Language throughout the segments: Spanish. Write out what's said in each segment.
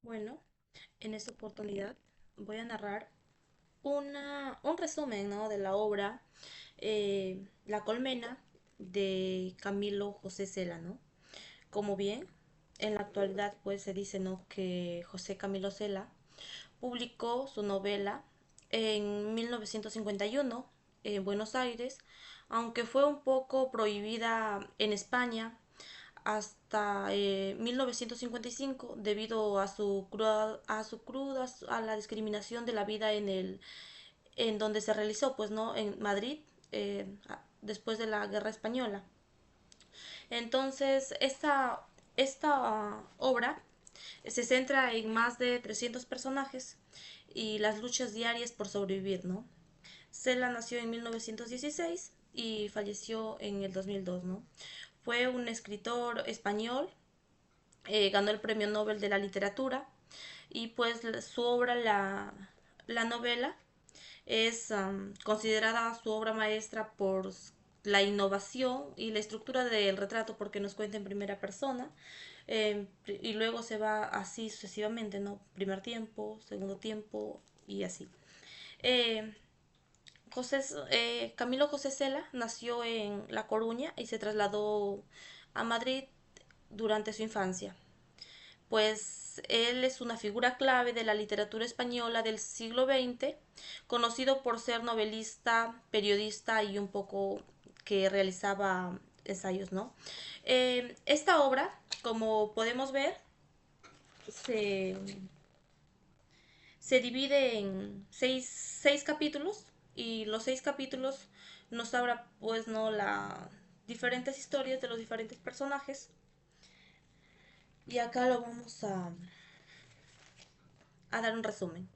Bueno, en esta oportunidad voy a narrar un resumen, ¿no?, de la obra La Colmena de Camilo José Cela, ¿no? Como bien, en la actualidad pues se dice, ¿no?, que José Camilo Cela publicó su novela en 1951 en Buenos Aires, aunque fue un poco prohibida en España hasta 1955 debido a a la discriminación de la vida en donde se realizó, pues no, en Madrid, después de la Guerra Española. Entonces, esta obra se centra en más de 300 personajes y las luchas diarias por sobrevivir, ¿no? Cela nació en 1916 y falleció en el 2002, ¿no? Fue un escritor español, ganó el Premio Nobel de la Literatura y pues su obra, la novela, es considerada su obra maestra por la innovación y la estructura del retrato porque nos cuenta en primera persona, y luego se va así sucesivamente, ¿no? Primer tiempo, segundo tiempo y así. Eh, Camilo José Cela nació en La Coruña y se trasladó a Madrid durante su infancia, pues él es una figura clave de la literatura española del siglo XX, conocido por ser novelista, periodista y un poco que realizaba ensayos, ¿no? Esta obra, como podemos ver, se, se divide en seis capítulos y los seis capítulos nos habla, pues, no, la diferentes historias de los diferentes personajes, y acá lo vamos a dar un resumen.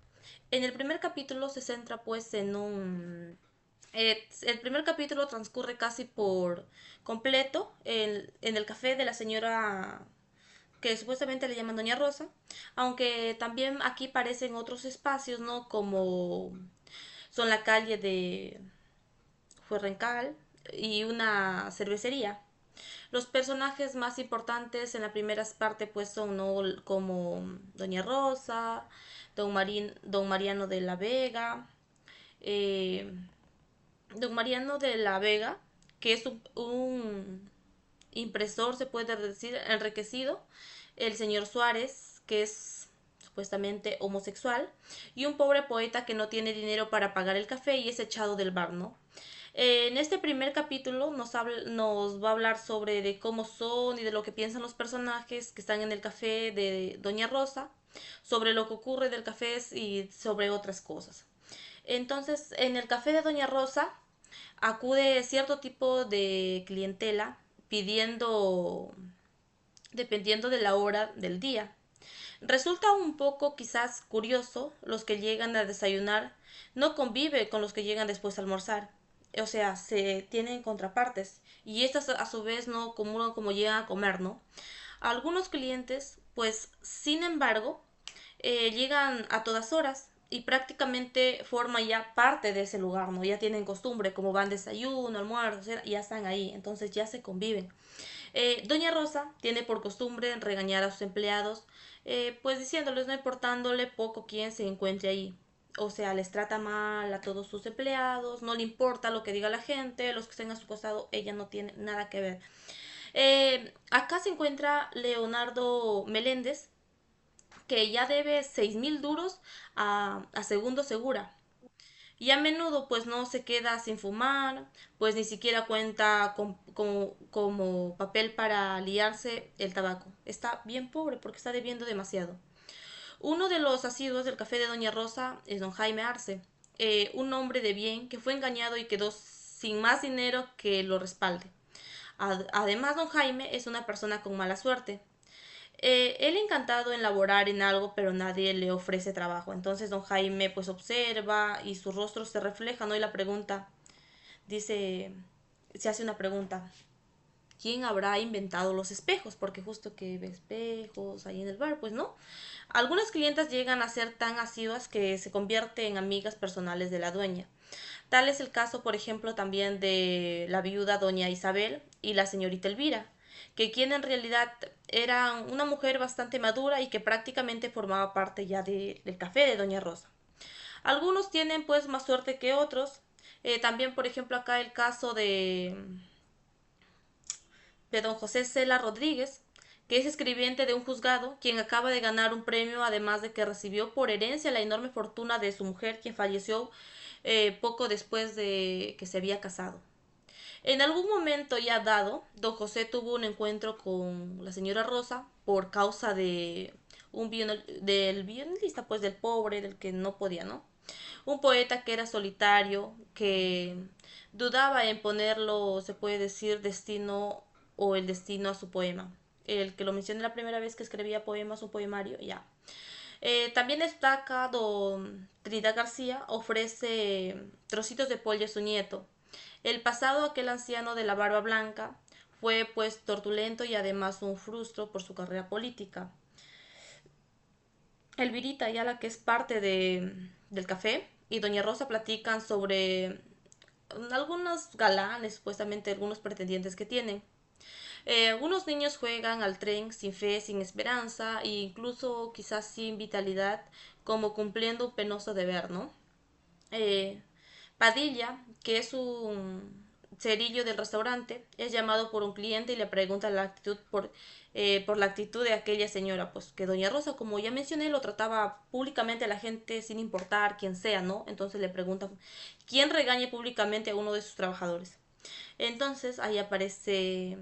En el primer capítulo se centra pues en el primer capítulo transcurre casi por completo en el café de la señora que supuestamente le llaman Doña Rosa, aunque también aquí aparecen otros espacios, ¿no? Como son la calle de Fuerrencal y una cervecería. Los personajes más importantes en la primera parte pues son, ¿no?, como Doña Rosa, Don Mariano de la Vega, eh, Don Mariano de la Vega, que es un impresor, se puede decir, enriquecido, el señor Suárez, que es supuestamente homosexual, y un pobre poeta que no tiene dinero para pagar el café y es echado del bar, ¿no? En este primer capítulo nos va a hablar sobre de cómo son y de lo que piensan los personajes que están en el café de Doña Rosa, sobre lo que ocurre del café y sobre otras cosas. Entonces, en el café de Doña Rosa acude cierto tipo de clientela pidiendo, dependiendo de la hora del día. Resulta un poco quizás curioso los que llegan a desayunar no convive con los que llegan después a almorzar. O sea, se tienen contrapartes y estas a su vez no comulgan como llegan a comer, ¿no? Algunos clientes, pues, sin embargo, llegan a todas horas y prácticamente forman ya parte de ese lugar, ¿no? Ya tienen costumbre, como van desayuno, almuerzo, ya están ahí, entonces ya se conviven. Doña Rosa tiene por costumbre regañar a sus empleados, pues diciéndoles, no importándole poco quién se encuentre ahí. O sea, les trata mal a todos sus empleados, no le importa lo que diga la gente, los que estén a su costado, ella no tiene nada que ver. Acá se encuentra Leonardo Meléndez, que ya debe 6.000 duros a Segundo Segura. Y a menudo pues no se queda sin fumar, pues ni siquiera cuenta como papel para liarse el tabaco. Está bien pobre porque está debiendo demasiado. Uno de los asiduos del café de Doña Rosa es don Jaime Arce, un hombre de bien que fue engañado y quedó sin más dinero que lo respalde. Además, don Jaime es una persona con mala suerte. Él encantado en laborar en algo, pero nadie le ofrece trabajo. Entonces don Jaime pues observa y su rostro se refleja, ¿no? Y la pregunta, dice, se hace una pregunta. ¿Quién habrá inventado los espejos? Porque justo que ve espejos ahí en el bar, pues no. Algunas clientas llegan a ser tan asiduas que se convierten en amigas personales de la dueña. Tal es el caso, por ejemplo, también de la viuda doña Isabel y la señorita Elvira. que quien en realidad era una mujer bastante madura y que prácticamente formaba parte ya del café de Doña Rosa. Algunos tienen pues más suerte que otros. También, por ejemplo, acá el caso de don José Cela Rodríguez, que es escribiente de un juzgado, quien acaba de ganar un premio, además de que recibió por herencia la enorme fortuna de su mujer, quien falleció poco después de que se había casado. En algún momento ya dado, don José tuvo un encuentro con la señora Rosa por causa de del violinista, pues del pobre, del que no podía, ¿no? Un poeta que era solitario, que dudaba en ponerlo, se puede decir, destino o el destino a su poema. El que lo mencioné la primera vez que escribía poemas o poemario, ya. También destaca don Trinidad García, ofrece trocitos de pollo a su nieto. El pasado aquel anciano de la barba blanca fue pues tortulento y además un frustro por su carrera política. Elvirita Ayala, que es parte del café, y Doña Rosa platican sobre algunos galanes, supuestamente algunos pretendientes que tienen. Algunos niños juegan al tren sin fe, sin esperanza e incluso quizás sin vitalidad, como cumpliendo un penoso deber, ¿no? Eh, Padilla, que es un cerillo del restaurante, es llamado por un cliente y le pregunta por la actitud de aquella señora, pues que doña Rosa, como ya mencioné, lo trataba públicamente a la gente sin importar quién sea, ¿no? Entonces le pregunta quién regañe públicamente a uno de sus trabajadores. Entonces ahí aparece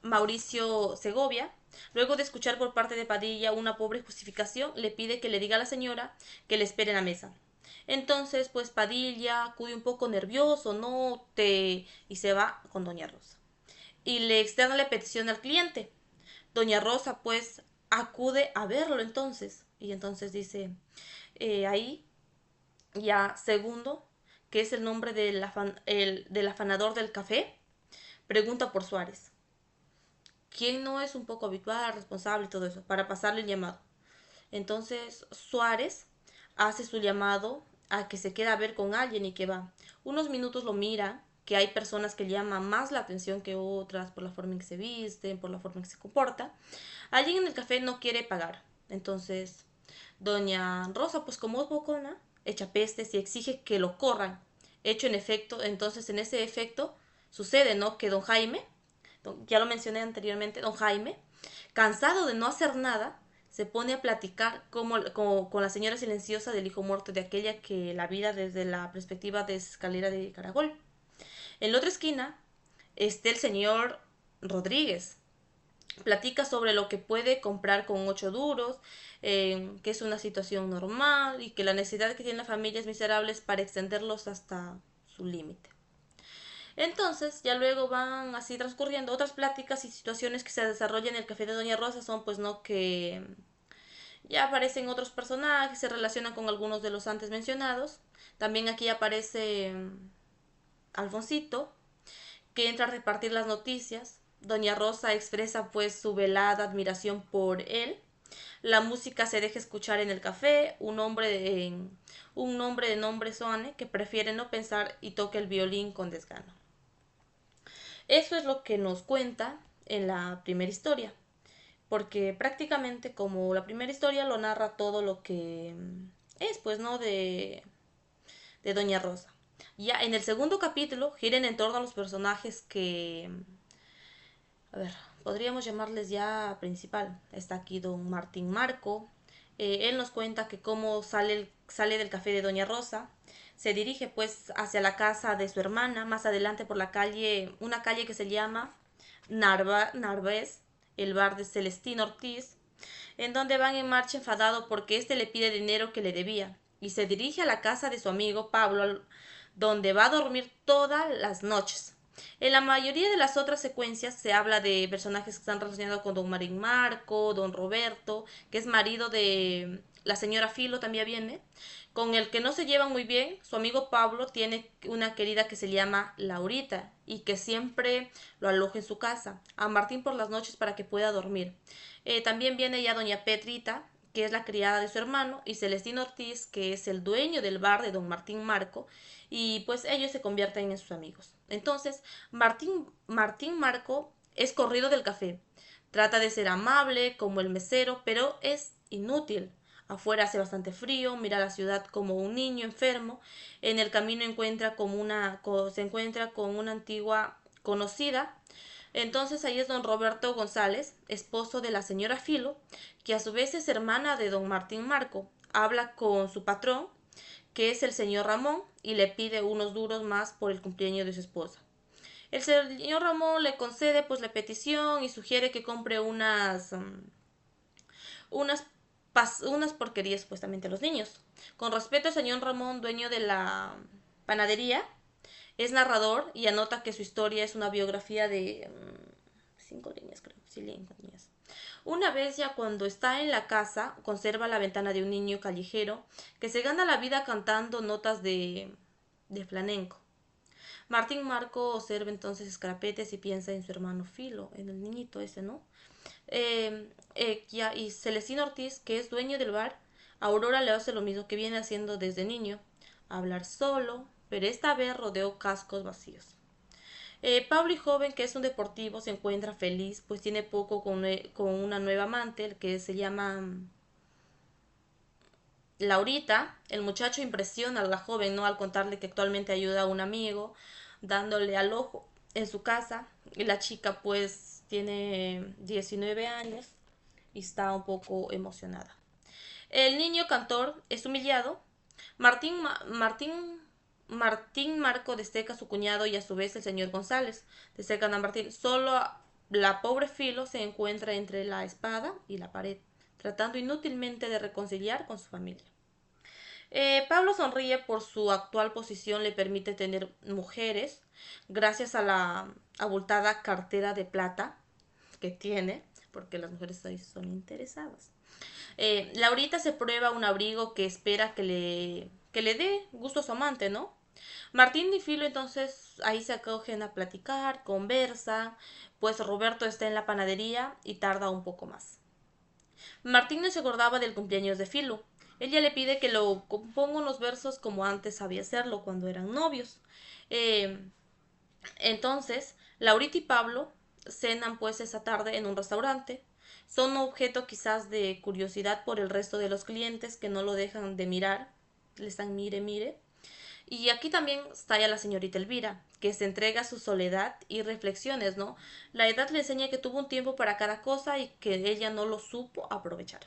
Mauricio Segovia. Luego de escuchar por parte de Padilla una pobre justificación, le pide que le diga a la señora que le espere en la mesa. Entonces, pues Padilla acude un poco nervioso, y se va con Doña Rosa. Y le externa la petición al cliente. Doña Rosa, pues, acude a verlo entonces. Y entonces dice, ahí, ya segundo, que es el nombre del afanador del café, pregunta por Suárez. ¿Quién no es un poco habitual, responsable y todo eso? Para pasarle el llamado. Entonces Suárez hace su llamado a que se queda a ver con alguien y que va. Unos minutos lo mira, que hay personas que llaman más la atención que otras por la forma en que se visten, por la forma en que se comporta. Alguien en el café no quiere pagar. Entonces doña Rosa, pues como es bocona, echa pestes y exige que lo corran. Hecho en efecto, entonces en ese efecto sucede, ¿no? Que don Jaime, ya lo mencioné anteriormente, don Jaime, cansado de no hacer nada, se pone a platicar como con la señora silenciosa del hijo muerto de aquella que la vida desde la perspectiva de escalera de caracol. En la otra esquina está el señor Rodríguez. Platica sobre lo que puede comprar con 8 duros, que es una situación normal y que la necesidad que tienen las familias miserables para extenderlos hasta su límite. Entonces, ya luego van así transcurriendo otras pláticas y situaciones que se desarrollan en el café de Doña Rosa son pues no que ya aparecen otros personajes, se relacionan con algunos de los antes mencionados. También aquí aparece Alfonsito, que entra a repartir las noticias. Doña Rosa expresa pues su velada admiración por él. La música se deja escuchar en el café, un hombre de nombre Soane que prefiere no pensar y toca el violín con desgano. Eso es lo que nos cuenta en la primera historia, porque prácticamente como la primera historia lo narra todo lo que es, pues, ¿no? De Doña Rosa. Ya en el segundo capítulo giren en torno a los personajes que, a ver, podríamos llamarles ya principal. Está aquí don Martín Marco. Él nos cuenta que cómo sale del café de Doña Rosa, se dirige pues hacia la casa de su hermana, más adelante por la calle, una calle que se llama Narváez, el bar de Celestino Ortiz, en donde van en marcha enfadado porque éste le pide dinero que le debía, y se dirige a la casa de su amigo Pablo, donde va a dormir todas las noches. En la mayoría de las otras secuencias se habla de personajes que están relacionados con don Marín Marco, don Roberto, que es marido de la señora Filo, también viene, con el que no se llevan muy bien. Su amigo Pablo tiene una querida que se llama Laurita y que siempre lo aloja en su casa, a Martín por las noches para que pueda dormir. También viene ya doña Petrita, que es la criada de su hermano, y Celestino Ortiz, que es el dueño del bar de don Martín Marco, y pues ellos se convierten en sus amigos. Entonces, Martín Marco es corrido del café. Trata de ser amable como el mesero, pero es inútil. Afuera hace bastante frío, mira la ciudad como un niño enfermo. En el camino se encuentra con una antigua conocida. Entonces ahí es don Roberto González, esposo de la señora Filo, que a su vez es hermana de don Martín Marco. Habla con su patrón, que es el señor Ramón, y le pide unos duros más por el cumpleaños de su esposa. El señor Ramón le concede pues la petición y sugiere que compre unas, unas porquerías supuestamente a los niños. Con respeto, el señor Ramón, dueño de la panadería, es narrador y anota que su historia es una biografía de 5 líneas, creo, sí, 5 líneas. Una vez ya cuando está en la casa, conserva la ventana de un niño callejero que se gana la vida cantando notas de flamenco. Martín Marco observa entonces Escarapetes y piensa en su hermano Filo, en el niñito ese, ¿no? Y Celestino Ortiz, que es dueño del bar, a Aurora le hace lo mismo que viene haciendo desde niño, hablar solo, pero esta vez rodeó cascos vacíos. Pablo y joven, que es un deportivo, se encuentra feliz, pues tiene poco con una nueva amante, que se llama Laurita. El muchacho impresiona a la joven, ¿no? Al contarle que actualmente ayuda a un amigo, dándole al ojo en su casa. Y la chica, pues, tiene 19 años y está un poco emocionada. El niño cantor es humillado. Martín, Martín, Martín Marco desteca a su cuñado y a su vez el señor González destecan a Martín. Solo la pobre Filo se encuentra entre la espada y la pared, tratando inútilmente de reconciliar con su familia. Pablo sonríe por su actual posición, le permite tener mujeres gracias a la abultada cartera de plata que tiene, porque las mujeres ahí son interesadas. Laurita se prueba un abrigo que espera que le dé gusto a su amante, ¿no? Martín y Filo entonces ahí se acogen a platicar, conversan, pues Roberto está en la panadería y tarda un poco más. Martín no se acordaba del cumpleaños de Filo. Ella le pide que lo componga unos versos como antes sabía hacerlo cuando eran novios. Eh, entonces, Laurita y Pablo cenan pues esa tarde en un restaurante. Son objeto quizás de curiosidad por el resto de los clientes que no lo dejan de mirar. Le están mire, mire. Y aquí también está ya la señorita Elvira, que se entrega a su soledad y reflexiones, ¿no? La edad le enseña que tuvo un tiempo para cada cosa y que ella no lo supo aprovechar.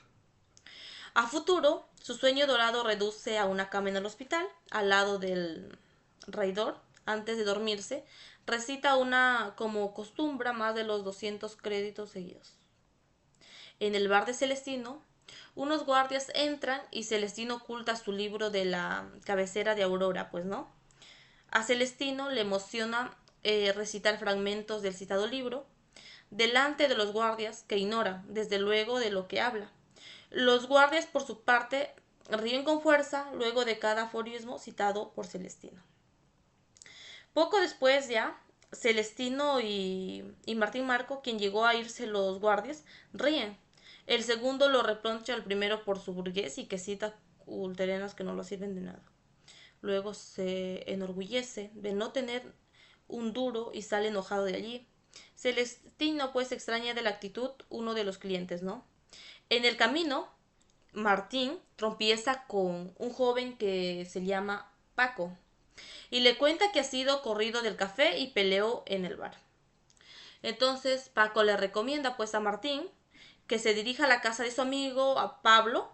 A futuro, su sueño dorado reduce a una cama en el hospital, al lado del reidor. Antes de dormirse, recita una como costumbre más de los 200 créditos seguidos. En el bar de Celestino, unos guardias entran y Celestino oculta su libro de la cabecera de Aurora, pues no. A Celestino le emociona recitar fragmentos del citado libro delante de los guardias, que ignora, desde luego, de lo que habla. Los guardias, por su parte, ríen con fuerza luego de cada aforismo citado por Celestino. Poco después ya, Celestino y Martín Marco, quien llegó a irse los guardias, ríen. El segundo lo reprocha al primero por su burgués y que cita culterenas que no lo sirven de nada. Luego se enorgullece de no tener un duro y sale enojado de allí. Celestino pues extraña de la actitud uno de los clientes, ¿no? En el camino, Martín tropieza con un joven que se llama Paco y le cuenta que ha sido corrido del café y peleó en el bar. Entonces Paco le recomienda pues a Martín que se dirija a la casa de su amigo, a Pablo,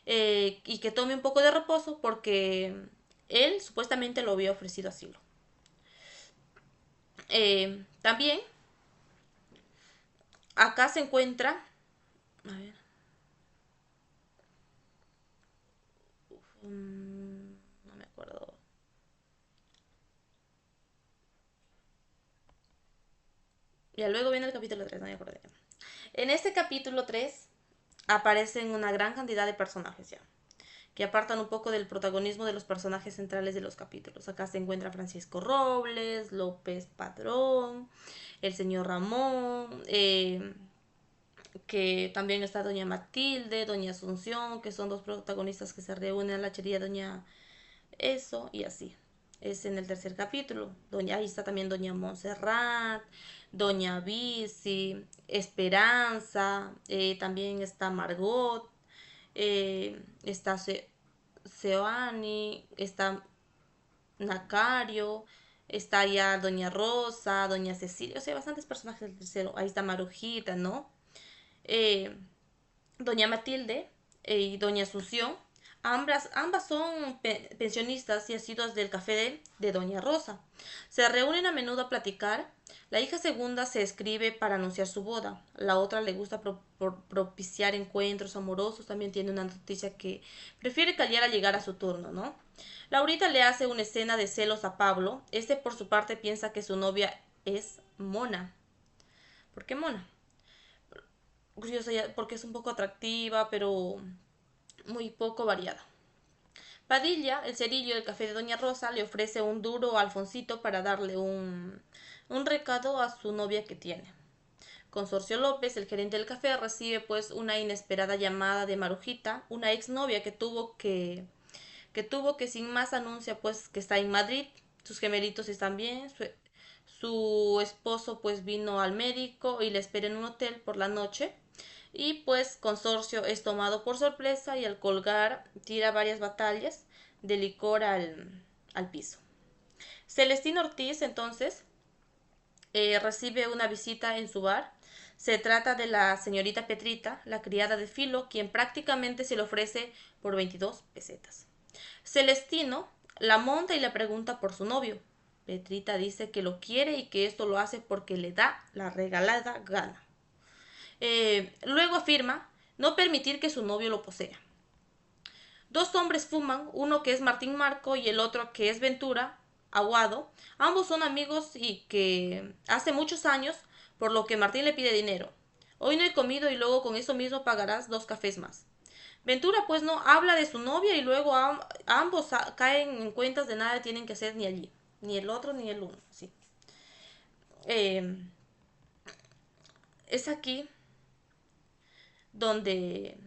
y que tome un poco de reposo porque él supuestamente lo había ofrecido asilo. También acá se encuentra, a ver, no me acuerdo. Ya luego viene el capítulo 3, no me acuerdo. En este capítulo 3 aparecen una gran cantidad de personajes ya, que apartan un poco del protagonismo de los personajes centrales de los capítulos. Acá se encuentra Francisco Robles, López Padrón, el señor Ramón, que también está doña Matilde, doña Asunción, que son dos protagonistas que se reúnen en la chería doña eso y así. es en el tercer capítulo. Ahí está también doña Montserrat, doña Bici, Esperanza, también está Margot, está Seoani, está Nacario, está ya doña Rosa, doña Cecilia, o sea, bastantes personajes del tercero. Ahí está Marujita, ¿no? Eh, doña Matilde y doña Asunción. Ambas son pensionistas y asiduas del café de doña Rosa. Se reúnen a menudo a platicar. La hija segunda se escribe para anunciar su boda. La otra le gusta propiciar encuentros amorosos. También tiene una noticia que prefiere callar al llegar a su turno, ¿no? Laurita le hace una escena de celos a Pablo. Este por su parte piensa que su novia es Mona. ¿Por qué Mona? Curiosa porque es un poco atractiva, pero muy poco variada. Padilla, el cerillo del café de Doña Rosa, le ofrece un duro a Alfonsito para darle un recado a su novia que tiene. Consorcio López, el gerente del café, recibe pues una inesperada llamada de Marujita, una exnovia que tuvo que sin más anuncia pues que está en Madrid, sus gemelitos están bien, su esposo pues vino al médico y le espera en un hotel por la noche. Y pues Consorcio es tomado por sorpresa y al colgar tira varias batallas de licor al piso. Celestino Ortiz entonces recibe una visita en su bar. Se trata de la señorita Petrita, la criada de Filo, quien prácticamente se le ofrece por 22 pesetas. Celestino la monta y le pregunta por su novio. Petrita dice que lo quiere y que esto lo hace porque le da la regalada gana. Luego afirma no permitir que su novio lo posea. Dos hombres fuman, uno que es Martín Marco y el otro que es Ventura, Aguado. Ambos son amigos y que hace muchos años, por lo que Martín le pide dinero. Hoy no he comido y luego con eso mismo pagarás 2 cafés más. Ventura pues no habla de su novia y luego ambos caen en cuentas de nada tienen que hacer ni allí, ni el otro ni el uno. Sí. Eh, es aquí donde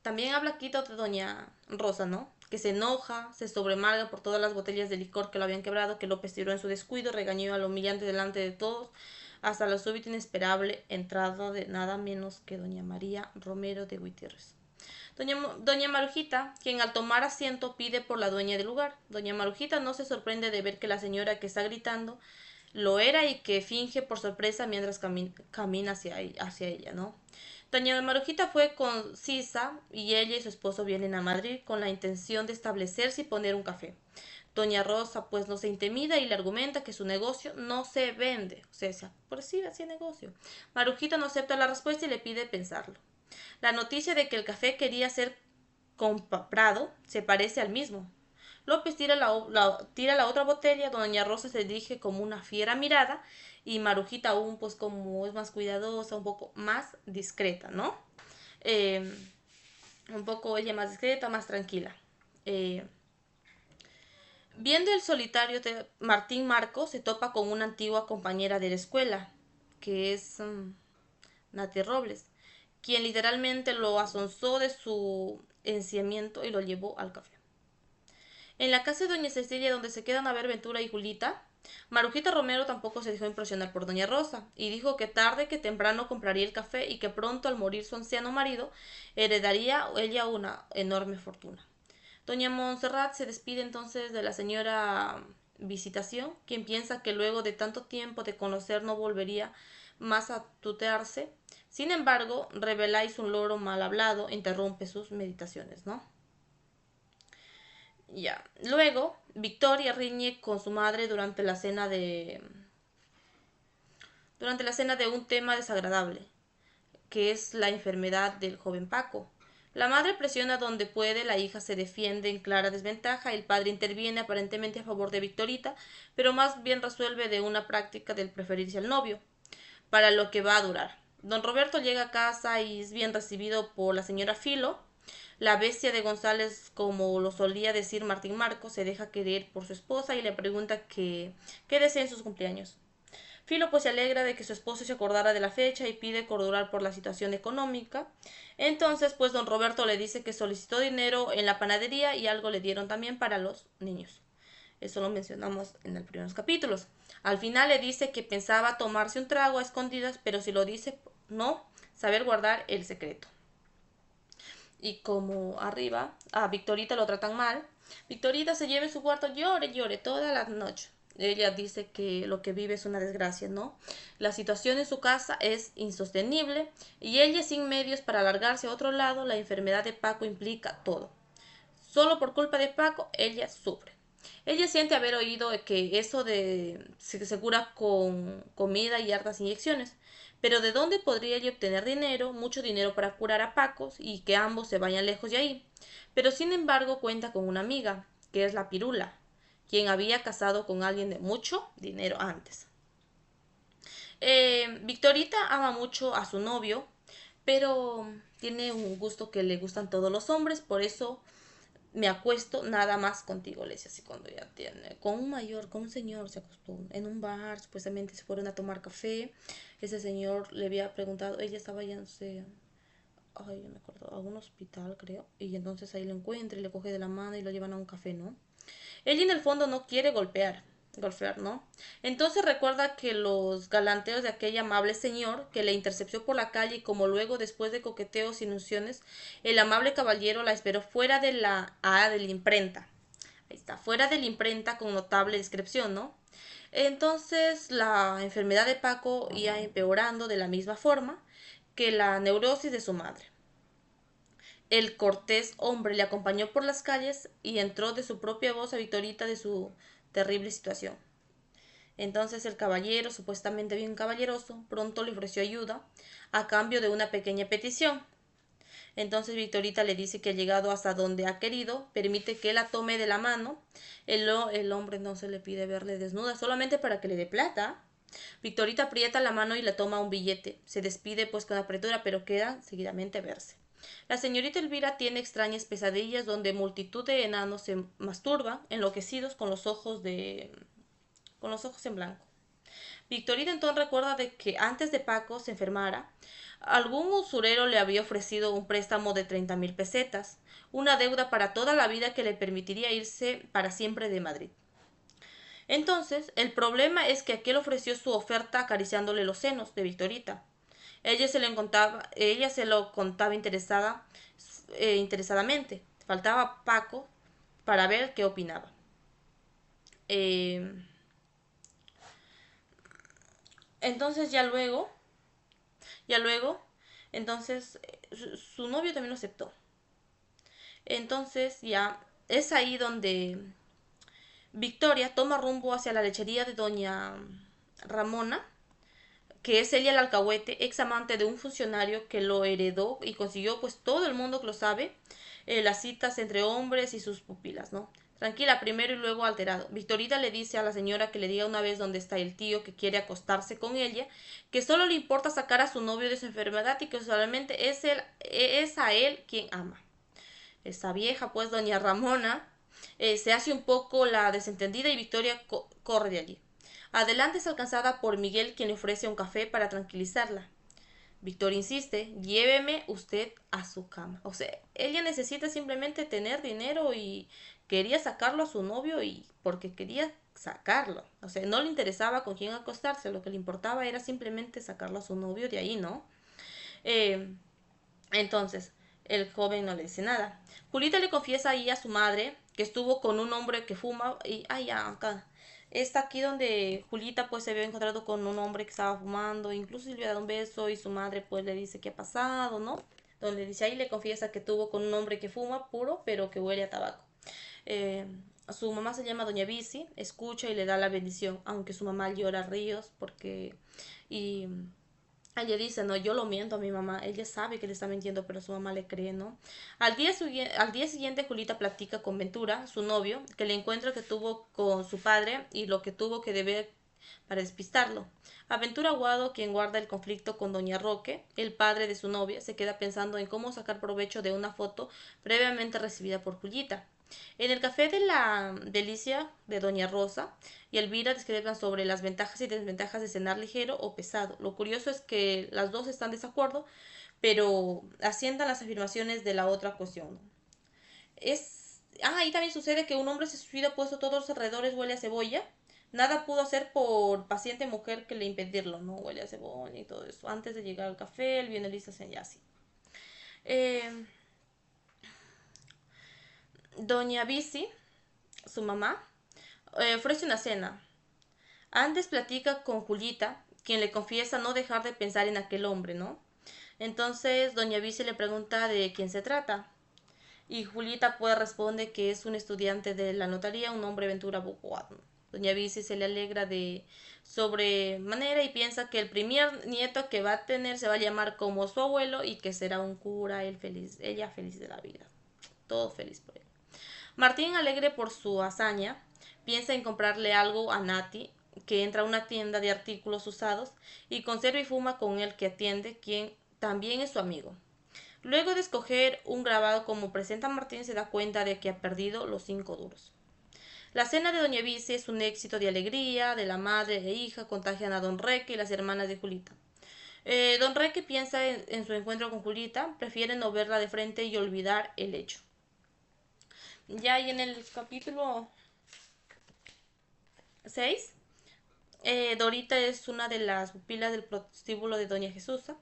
también habla Quito de doña Rosa, ¿no? Que se enoja, se sobremarga por todas las botellas de licor que lo habían quebrado, que López tiró en su descuido, regañó a lo humillante delante de todos, hasta la súbita inesperable entrada de nada menos que doña María Romero de Gutiérrez. Doña Marujita, quien al tomar asiento pide por la dueña del lugar. Doña Marujita no se sorprende de ver que la señora que está gritando lo era y que finge por sorpresa mientras camina hacia ella, ¿no? Doña Marujita fue concisa y ella y su esposo vienen a Madrid con la intención de establecerse y poner un café. Doña Rosa pues no se intimida y le argumenta que su negocio no se vende, o sea, por sí hacía negocio. Marujita no acepta la respuesta y le pide pensarlo. La noticia de que el café quería ser comprado se parece al mismo. López tira la otra botella, doña Rosa se dirige como una fiera mirada y Marujita aún pues como es más cuidadosa, un poco más discreta, ¿no? Eh, un poco ella más discreta, más tranquila. Eh, Viendo el solitario de Martín Marco, se topa con una antigua compañera de la escuela, que es Nati Robles, quien literalmente lo asonsó de su enciamiento y lo llevó al café. En la casa de doña Cecilia, donde se quedan a ver Ventura y Julita, Marujita Romero tampoco se dejó impresionar por doña Rosa, y dijo que tarde que temprano compraría el café y que pronto al morir su anciano marido heredaría ella una enorme fortuna. Doña Montserrat se despide entonces de la señora Visitación, quien piensa que luego de tanto tiempo de conocer no volvería más a tutearse. Sin embargo, reveláis un loro mal hablado interrumpe sus meditaciones, ¿no? Ya. Luego, Victoria riñe con su madre durante la cena de un tema desagradable, que es la enfermedad del joven Paco. La madre presiona donde puede, la hija se defiende en clara desventaja, el padre interviene aparentemente a favor de Victorita, pero más bien resuelve de una práctica del preferirse al novio, para lo que va a durar. Don Roberto llega a casa y es bien recibido por la señora Filo. La bestia de González, como lo solía decir Martín Marco, se deja querer por su esposa y le pregunta qué desea en sus cumpleaños. Filo pues se alegra de que su esposo se acordara de la fecha y pide cordurar por la situación económica. Entonces pues don Roberto le dice que solicitó dinero en la panadería y algo le dieron también para los niños. Eso lo mencionamos en los primeros capítulos. Al final le dice que pensaba tomarse un trago a escondidas, pero si lo dice, no, saber guardar el secreto. Y como arriba, a Victorita lo tratan mal, Victorita se lleva en su cuarto, llore, llore toda la noche. Ella dice que lo que vive es una desgracia, ¿no? La situación en su casa es insostenible y ella sin medios para alargarse a otro lado, la enfermedad de Paco implica todo. Solo por culpa de Paco, ella sufre. Ella siente haber oído que eso de se cura con comida y hartas inyecciones, pero ¿de dónde podría ella obtener dinero, mucho dinero para curar a Paco y que ambos se vayan lejos de ahí? Pero sin embargo cuenta con una amiga, que es la Pirula, quien había casado con alguien de mucho dinero antes. Victorita ama mucho a su novio, pero tiene un gusto que le gustan todos los hombres, por eso me acuesto nada más contigo, le dice así cuando ya tiene, con un señor se acostó en un bar, supuestamente se fueron a tomar café, ese señor le había preguntado, ella estaba ya no sé, ay, no me acuerdo, a un hospital creo, y entonces ahí lo encuentra y le coge de la mano y lo llevan a un café, ¿no? Ella en el fondo no quiere golpear, ¿no? Entonces recuerda que los galanteos de aquel amable señor que le interceptó por la calle y como luego, después de coqueteos y ilusiones, el amable caballero la esperó fuera de la imprenta. Ahí está, fuera de la imprenta con notable descripción, ¿no? Entonces la enfermedad de Paco iba empeorando de la misma forma que la neurosis de su madre. El cortés hombre le acompañó por las calles y entró de su propia voz a Victorita de su terrible situación. Entonces el caballero, supuestamente bien caballeroso, pronto le ofreció ayuda a cambio de una pequeña petición. Entonces Victorita le dice que ha llegado hasta donde ha querido, permite que la tome de la mano. El hombre no se le pide verle desnuda, solamente para que le dé plata. Victorita aprieta la mano y le toma un billete. Se despide pues con apretura, pero queda seguidamente verse. La señorita Elvira tiene extrañas pesadillas donde multitud de enanos se masturban, enloquecidos con los ojos en blanco. Victorita entonces recuerda de que antes de Paco se enfermara, algún usurero le había ofrecido un préstamo de 30,000 pesetas, una deuda para toda la vida que le permitiría irse para siempre de Madrid. Entonces, el problema es que aquel ofreció su oferta acariciándole los senos de Victorita. Ella se lo contaba interesadamente. Faltaba Paco para ver qué opinaba. Eh, entonces ya luego, entonces su novio también lo aceptó. Entonces ya es ahí donde Victoria toma rumbo hacia la lechería de doña Ramona, que es Celia el Alcahuete, ex amante de un funcionario que lo heredó y consiguió, pues todo el mundo que lo sabe, las citas entre hombres y sus pupilas, ¿no? Tranquila, primero y luego alterado. Victorita le dice a la señora que le diga una vez dónde está el tío que quiere acostarse con ella, que solo le importa sacar a su novio de su enfermedad y que solamente es a él quien ama. Esa vieja, pues, doña Ramona, se hace un poco la desentendida y Victoria corre de allí. Adelante es alcanzada por Miguel, quien le ofrece un café para tranquilizarla. Victoria insiste, lléveme usted a su cama. O sea, ella necesita simplemente tener dinero y quería sacarlo a su novio y porque quería sacarlo. O sea, no le interesaba con quién acostarse, lo que le importaba era simplemente sacarlo a su novio de ahí, ¿no? Eh, entonces, el joven no le dice nada. Julita le confiesa ahí a su madre que estuvo con un hombre que fuma y, ay, ya, acá. Está aquí donde Julita pues se había encontrado con un hombre que estaba fumando, incluso le había dado un beso y su madre pues le dice qué ha pasado, ¿no? Donde dice ahí le confiesa que tuvo con un hombre que fuma puro pero que huele a tabaco. Eh, Su mamá se llama Doña Bici, escucha y le da la bendición, aunque su mamá llora ríos porque... Y ella dice, no, yo lo miento a mi mamá, ella sabe que le está mintiendo, pero su mamá le cree, ¿no? Al día siguiente, Julita platica con Ventura, su novio, que le encuentra que tuvo con su padre y lo que tuvo que deber para despistarlo. Aventura Aguado, quien guarda el conflicto con Doña Roque, el padre de su novia, se queda pensando en cómo sacar provecho de una foto previamente recibida por Julieta. En el café de la delicia de Doña Rosa y Elvira discrepan sobre las ventajas y desventajas de cenar ligero o pesado. Lo curioso es que las dos están de desacuerdo, pero asientan las afirmaciones de la otra cuestión. Y también sucede que un hombre se suicida puesto todos los alrededores huele a cebolla. Nada pudo hacer por paciente mujer que le impedirlo, ¿no? Huele a cebolla y todo eso. Antes de llegar al café, el violinista se así. Eh, Doña Bici, su mamá, ofrece una cena. Antes platica con Julita, quien le confiesa no dejar de pensar en aquel hombre, ¿no? Entonces Doña Bici le pregunta de quién se trata. Y Julita pues responde que es un estudiante de la notaría, un hombre Ventura Bocoat. Doña Bici se le alegra de sobremanera y piensa que el primer nieto que va a tener se va a llamar como su abuelo y que será un cura, él feliz, ella feliz de la vida. Todo feliz por él. Martín, alegre por su hazaña, piensa en comprarle algo a Nati, que entra a una tienda de artículos usados y conserva y fuma con el que atiende, quien también es su amigo. Luego de escoger un grabado como presenta Martín, se da cuenta de que ha perdido los 5 duros. La cena de Doña Vice es un éxito de alegría, de la madre e hija contagian a Don Reque y las hermanas de Julita. Don Reque piensa en su encuentro con Julita, prefiere no verla de frente y olvidar el hecho. Ya y en el capítulo 6, Dorita es una de las pupilas del prostíbulo de Doña Jesusa.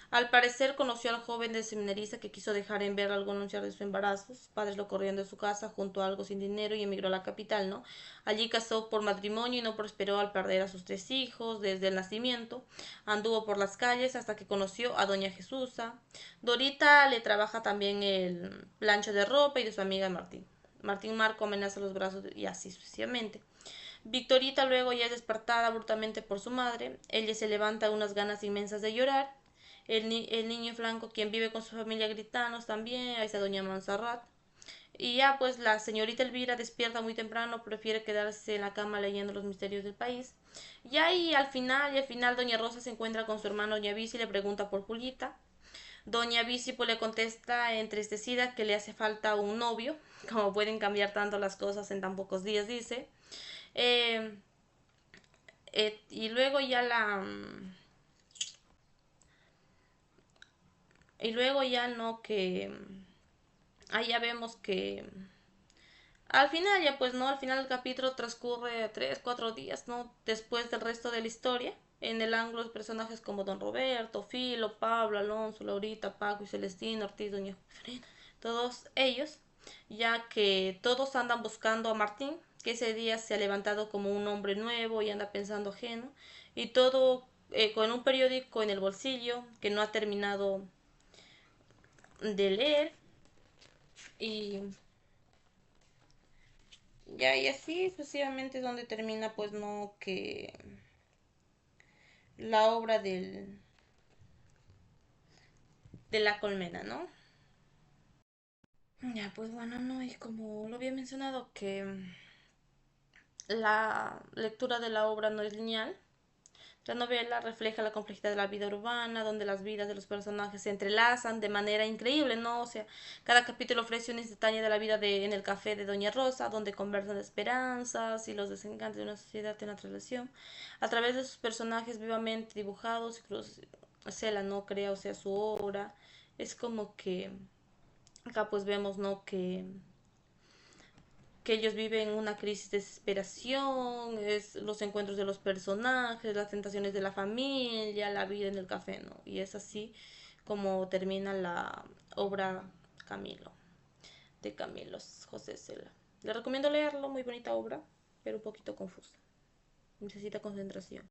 Al parecer conoció al joven de seminarista que quiso dejar en ver algo anunciar de su embarazo. Sus padres lo corrieron de su casa junto a algo sin dinero y emigró a la capital, ¿no? Allí casó por matrimonio y no prosperó al perder a sus 3 hijos desde el nacimiento. Anduvo por las calles hasta que conoció a Doña Jesusa. Dorita le trabaja también el plancho de ropa y de su amiga Martín. Martín Marco amenaza los brazos y así sucesivamente. Victorita luego ya es despertada brutalmente por su madre. Ella se levanta unas ganas inmensas de llorar. El niño Franco, quien vive con su familia gritanos también, ahí está doña Montserrat. Y ya pues la señorita Elvira despierta muy temprano, prefiere quedarse en la cama leyendo los misterios del país. Y al final doña Rosa se encuentra con su hermano doña Bici y le pregunta por Julita. Doña Bici pues le contesta entristecida que le hace falta un novio, como pueden cambiar tanto las cosas en tan pocos días, dice. Eh, y luego ya la... Y luego ya no que... Ahí ya vemos que al final ya pues no, al final el capítulo transcurre 3, 4 días, ¿no? Después del resto de la historia. En el ángulo de personajes como Don Roberto, Filo, Pablo, Alonso, Laurita, Paco y Celestino, Ortiz, Doña Josefina, todos ellos, ya que todos andan buscando a Martín, que ese día se ha levantado como un hombre nuevo y anda pensando ajeno, y todo con un periódico en el bolsillo que no ha terminado de leer, y ya, y así sucesivamente es donde termina, pues no, que la obra de la colmena, ¿no? Ya, pues bueno, no, y como lo había mencionado, que la lectura de la obra no es lineal. La novela refleja la complejidad de la vida urbana, donde las vidas de los personajes se entrelazan de manera increíble, ¿no? O sea, cada capítulo ofrece un detalle de la vida en el café de Doña Rosa, donde conversan de esperanzas y los desencantos de una sociedad en otra relación. A través de sus personajes vivamente dibujados, incluso Cela no crea, o sea, su obra. Es como que acá pues vemos, ¿no? Que ellos viven una crisis de desesperación, es los encuentros de los personajes, las tentaciones de la familia, la vida en el café, ¿no? Y es así como termina la obra Camilo, de Camilo José Cela. Le recomiendo leerlo, muy bonita obra, pero un poquito confusa. Necesita concentración.